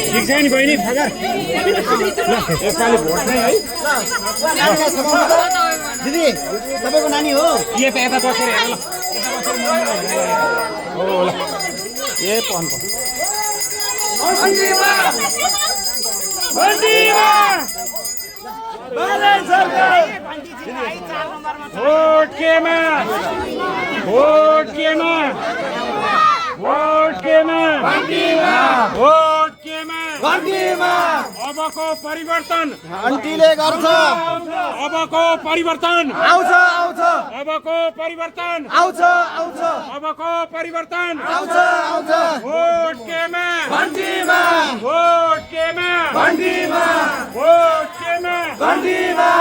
ठिक छ नि बहिनी फगर एकपालि भोट नै है दिदी तपाईको नानी हो यता बसेर हेर ल हो ल ए पन भोट केमा भोट केमा भोट केमा भोट केमा अबको परिवर्तन घन्टीले गर्छ अबको परिवर्तन आउँछ आउँछ अबको परिवर्तन आउँछ आउँछ अबको परिवर्तन आउँछ आउँछ भोट केमा घन्टीमा भोट केमा घन्टीमा भोट केमा घन्टीमा